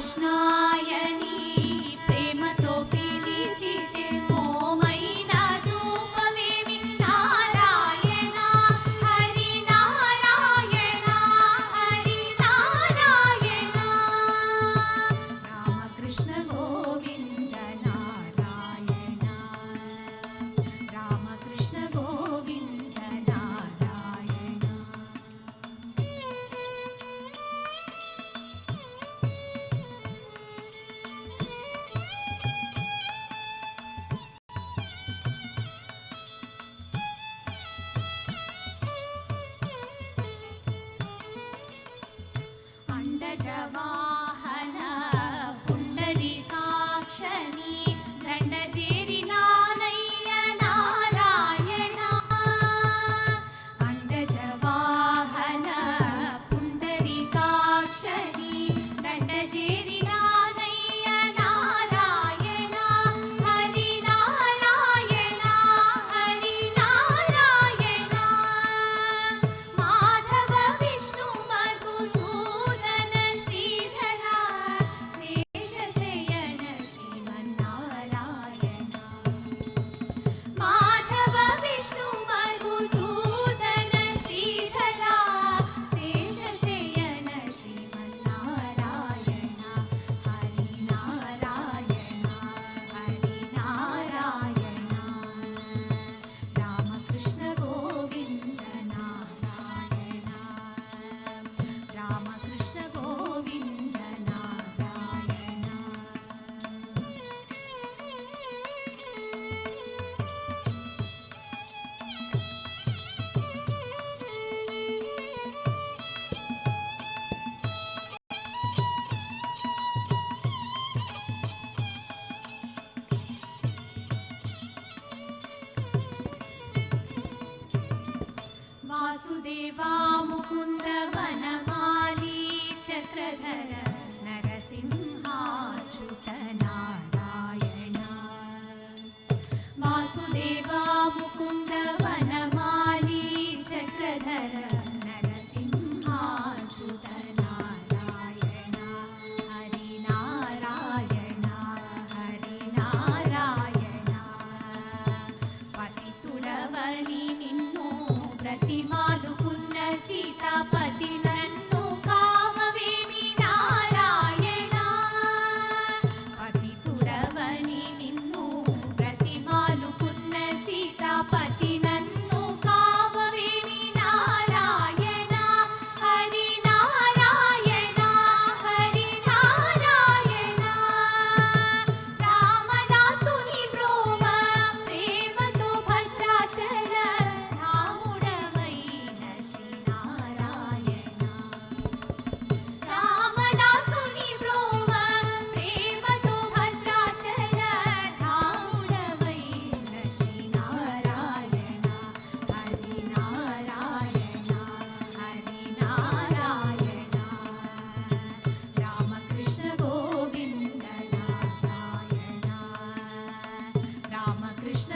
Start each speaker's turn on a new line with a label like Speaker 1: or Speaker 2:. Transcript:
Speaker 1: కృష్ణాయని ప్రేమతో పిలిచితే మోమైన చూపవేమి నారాయణ హరి నారాయణ హరి నారాయణ రామకృష్ణ గోవింద నారాయణ రామకృష్ణ గోవింద నారాయణ అండజవాహన పుండరీకాక్షని దండజేరి నానయ్య నారాయణ అండజవాహన పుండరీకాక్షని దండజేరి నానయ్య నారాయణ హరి నారాయణ హరి నారాయణ మాధవ విష్ణు మధుసూదన శ్రీధర శేషశయన శ్రీమన్నారాయణ మాధవ విష్ణు మధుసూదన శ్రీధర శేషశయన శ్రీమన్నారాయణ హరి నారాయణ హరి నారాయణ రామకృష్ణ గోవింద నారాయణ రామకృష్ణ గోవింద నారాయణ వాసుదేవా ముకుంద వనమాలి చక్రధర నరసింహాచ్యుత నారాయణ వాసుదేవా ముకుంద వనమాలి చక్రధర నరసింహాచ్యుత నారాయణ హరి నారాయణ హరి నారాయణ పతితుడవని నిన్ను ప్రతిమాలుకున్న సీతాపతి నన్ను కావవేమి నారాయణ పతితుడవని నిన్ను ప్రతిమాలుకున్న సీతాపతి నన్ను కావవేమి నారాయణ హరి నారాయణ హరి నారాయణ రామదాసుని బ్రోవ ప్రేమతో భద్రాచల రాముడవైన శ్రీనారాయణ రామదాసుని బ్రోవ ప్రేమతో భద్రాచల రాముడవైన శ్రీనారాయణ హరి నారాయణ హరి నారాయణ రామకృష్ణ గోవింద నారాయణ రామకృష్ణ